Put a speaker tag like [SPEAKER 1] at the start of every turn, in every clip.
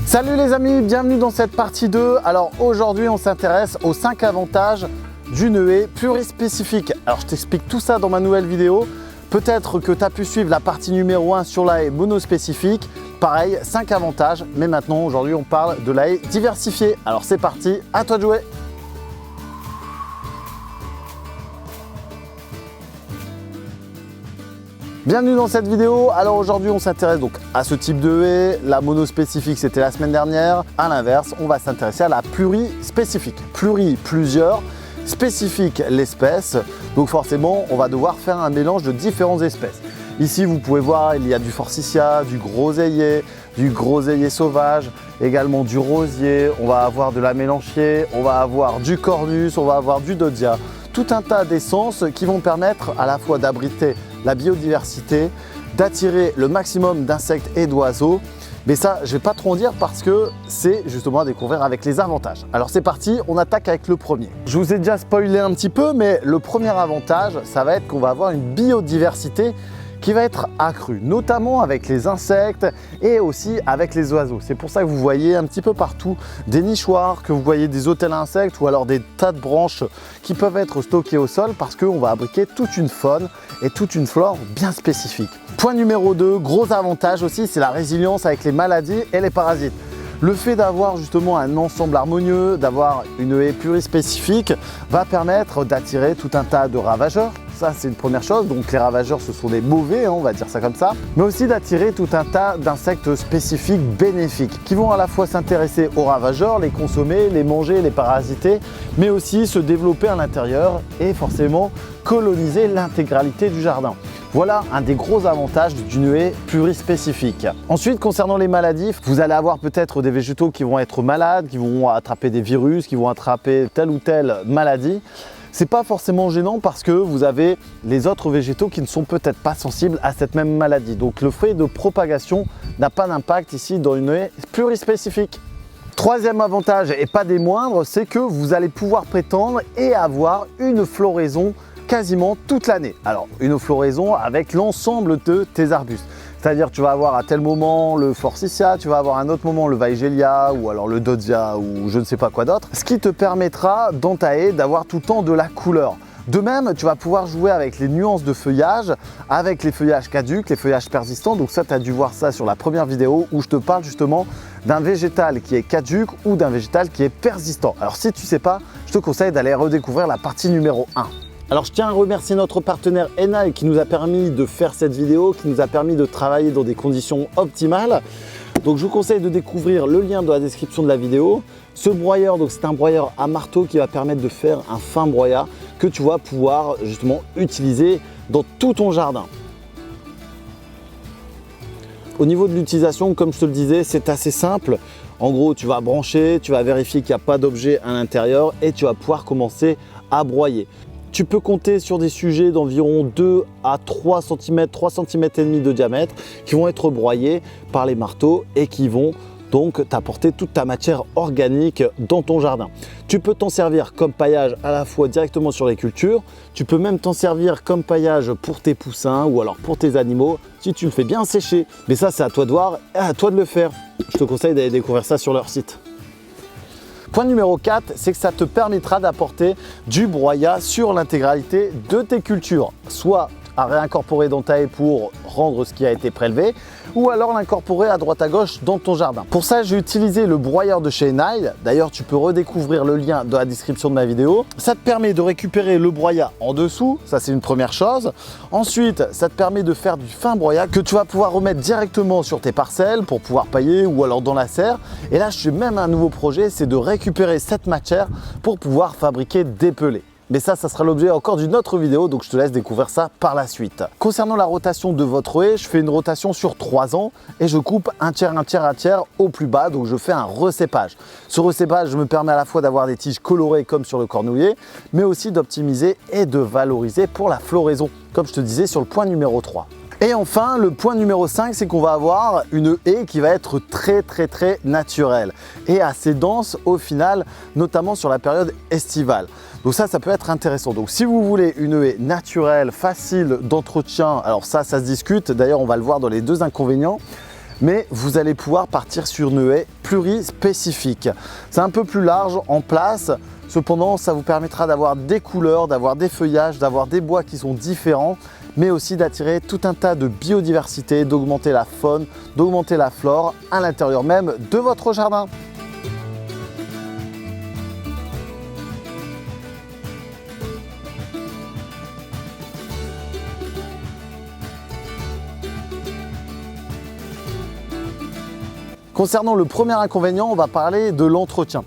[SPEAKER 1] Salut les amis, bienvenue dans cette partie 2. Alors aujourd'hui on s'intéresse aux 5 avantages d'une haie plurispécifique. Alors je t'explique tout ça dans ma nouvelle vidéo. Peut-être que tu as pu suivre la partie numéro 1 sur la haie monospécifique. Pareil, 5 avantages, mais maintenant aujourd'hui on parle de la haie diversifiée. Alors c'est parti, à toi de jouer. Bienvenue dans cette vidéo. Alors aujourd'hui on s'intéresse donc à ce type de haie. La monospécifique c'était la semaine dernière. À l'inverse, on va s'intéresser à la plurispécifique. Pluri, plusieurs, spécifique, l'espèce. Donc forcément on va devoir faire un mélange de différentes espèces. Ici vous pouvez voir, il y a du forsythia, du groseillier sauvage, également du rosier, on va avoir de la mélanchier, on va avoir du cornus, on va avoir du dodia. Tout un tas d'essences qui vont permettre à la fois d'abriter la biodiversité, d'attirer le maximum d'insectes et d'oiseaux. Mais ça, je ne vais pas trop en dire parce que c'est justement à découvrir avec les avantages. Alors c'est parti, on attaque avec le premier. Je vous ai déjà spoilé un petit peu, mais le premier avantage, ça va être qu'on va avoir une biodiversité qui va être accrue, notamment avec les insectes et aussi avec les oiseaux. C'est pour ça que vous voyez un petit peu partout des nichoirs, que vous voyez des hôtels à insectes ou alors des tas de branches qui peuvent être stockées au sol parce qu'on va abriquer toute une faune et toute une flore bien spécifique. Point numéro 2, gros avantage aussi, c'est la résilience avec les maladies et les parasites. Le fait d'avoir justement un ensemble harmonieux, d'avoir une haie plurispécifique va permettre d'attirer tout un tas de ravageurs. Ça, c'est une première chose. Donc les ravageurs, ce sont des mauvais, on va dire ça comme ça. Mais aussi d'attirer tout un tas d'insectes spécifiques bénéfiques qui vont à la fois s'intéresser aux ravageurs, les consommer, les manger, les parasiter, mais aussi se développer à l'intérieur et forcément coloniser l'intégralité du jardin. Voilà un des gros avantages d'une haie plurispécifique. Ensuite, concernant les maladies, vous allez avoir peut-être des végétaux qui vont être malades, qui vont attraper des virus, qui vont attraper telle ou telle maladie. C'est pas forcément gênant parce que vous avez les autres végétaux qui ne sont peut-être pas sensibles à cette même maladie. Donc le fait de propagation n'a pas d'impact ici dans une haie plurispécifique. Troisième avantage, et pas des moindres, c'est que vous allez pouvoir prétendre et avoir une floraison quasiment toute l'année. Alors une floraison avec l'ensemble de tes arbustes. C'est-à-dire tu vas avoir à tel moment le forsythia, tu vas avoir à un autre moment le weigelia ou alors le dodia ou je ne sais pas quoi d'autre. Ce qui te permettra dans ta haie d'avoir tout le temps de la couleur. De même, tu vas pouvoir jouer avec les nuances de feuillage, avec les feuillages caducs, les feuillages persistants. Donc ça, tu as dû voir ça sur la première vidéo où je te parle justement d'un végétal qui est caduc ou d'un végétal qui est persistant. Alors si tu ne sais pas, je te conseille d'aller redécouvrir la partie numéro 1. Alors je tiens à remercier notre partenaire Enal qui nous a permis de faire cette vidéo, qui nous a permis de travailler dans des conditions optimales. Donc je vous conseille de découvrir le lien dans la description de la vidéo. Ce broyeur, donc c'est un broyeur à marteau qui va permettre de faire un fin broyat que tu vas pouvoir justement utiliser dans tout ton jardin. Au niveau de l'utilisation, comme je te le disais, c'est assez simple. En gros, tu vas brancher, tu vas vérifier qu'il n'y a pas d'objet à l'intérieur et tu vas pouvoir commencer à broyer. Tu peux compter sur des sujets d'environ 2 à 3 cm, 3 cm et demi de diamètre qui vont être broyés par les marteaux et qui vont donc t'apporter toute ta matière organique dans ton jardin. Tu peux t'en servir comme paillage à la fois directement sur les cultures, tu peux même t'en servir comme paillage pour tes poussins ou alors pour tes animaux si tu le fais bien sécher. Mais ça, c'est à toi de voir et à toi de le faire. Je te conseille d'aller découvrir ça sur leur site. Point numéro 4, c'est que ça te permettra d'apporter du broyat sur l'intégralité de tes cultures, soit à réincorporer dans ta haie pour rendre ce qui a été prélevé, ou alors l'incorporer à droite à gauche dans ton jardin. Pour ça, j'ai utilisé le broyeur de chez Enal. D'ailleurs, tu peux redécouvrir le lien dans la description de ma vidéo. Ça te permet de récupérer le broyat en dessous, ça c'est une première chose. Ensuite, ça te permet de faire du fin broyat que tu vas pouvoir remettre directement sur tes parcelles pour pouvoir pailler ou alors dans la serre. Et là, je suis même un nouveau projet, c'est de récupérer cette matière pour pouvoir fabriquer des pellets. Mais ça sera l'objet encore d'une autre vidéo, donc je te laisse découvrir ça par la suite. Concernant la rotation de votre haie, je fais une rotation sur 3 ans et je coupe un tiers au plus bas, donc je fais un recépage. Ce recépage me permet à la fois d'avoir des tiges colorées comme sur le cornouiller, mais aussi d'optimiser et de valoriser pour la floraison, comme je te disais sur le point numéro 3. Et enfin, le point numéro 5, c'est qu'on va avoir une haie qui va être très naturelle et assez dense au final, notamment sur la période estivale. Donc ça peut être intéressant. Donc si vous voulez une haie naturelle, facile d'entretien, alors ça se discute, d'ailleurs on va le voir dans les deux inconvénients. mais vous allez pouvoir partir sur une haie plurispécifique. C'est un peu plus large en place, cependant ça vous permettra d'avoir des couleurs, d'avoir des feuillages, d'avoir des bois qui sont différents, mais aussi d'attirer tout un tas de biodiversité, d'augmenter la faune, d'augmenter la flore à l'intérieur même de votre jardin. Concernant le premier inconvénient, on va parler de l'entretien.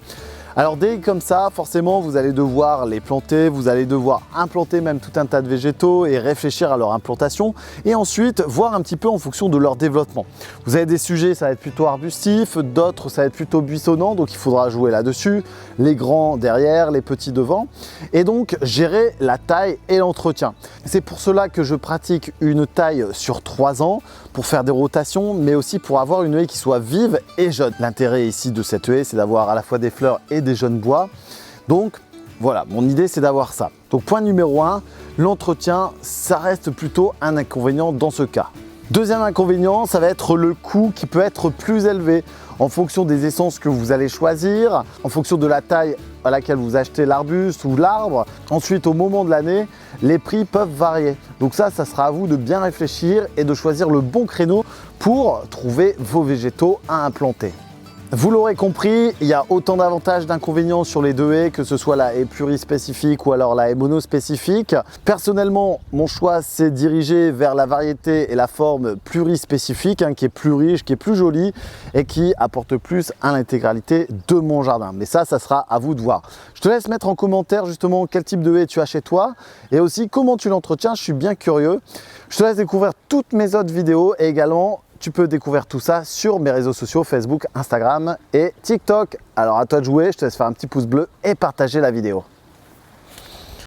[SPEAKER 1] Alors dès comme ça, forcément, vous allez devoir les planter, vous allez devoir implanter même tout un tas de végétaux et réfléchir à leur implantation et ensuite voir un petit peu en fonction de leur développement. Vous avez des sujets, ça va être plutôt arbustif, d'autres ça va être plutôt buissonnant, donc il faudra jouer là-dessus, les grands derrière, les petits devant et donc gérer la taille et l'entretien. C'est pour cela que je pratique une taille sur 3 ans pour faire des rotations, mais aussi pour avoir une haie qui soit vive et jeune. L'intérêt ici de cette haie, c'est d'avoir à la fois des fleurs et des jeunes bois. Donc voilà, mon idée c'est d'avoir ça. Donc point numéro 1, l'entretien, ça reste plutôt un inconvénient dans ce cas. Deuxième inconvénient, ça va être le coût qui peut être plus élevé en fonction des essences que vous allez choisir, en fonction de la taille à laquelle vous achetez l'arbuste ou l'arbre. Ensuite, au moment de l'année, les prix peuvent varier. Donc ça sera à vous de bien réfléchir et de choisir le bon créneau pour trouver vos végétaux à implanter. Vous l'aurez compris, il y a autant d'avantages d'inconvénients sur les deux haies, que ce soit la haie plurispécifique ou alors la haie monospécifique. Personnellement, mon choix s'est dirigé vers la variété et la forme plurispécifique, qui est plus riche, qui est plus jolie et qui apporte plus à l'intégralité de mon jardin. Mais ça sera à vous de voir. Je te laisse mettre en commentaire justement quel type de haie tu as chez toi et aussi comment tu l'entretiens, je suis bien curieux. Je te laisse découvrir toutes mes autres vidéos et également tu peux découvrir tout ça sur mes réseaux sociaux Facebook, Instagram et TikTok. Alors à toi de jouer, je te laisse faire un petit pouce bleu et partager la vidéo.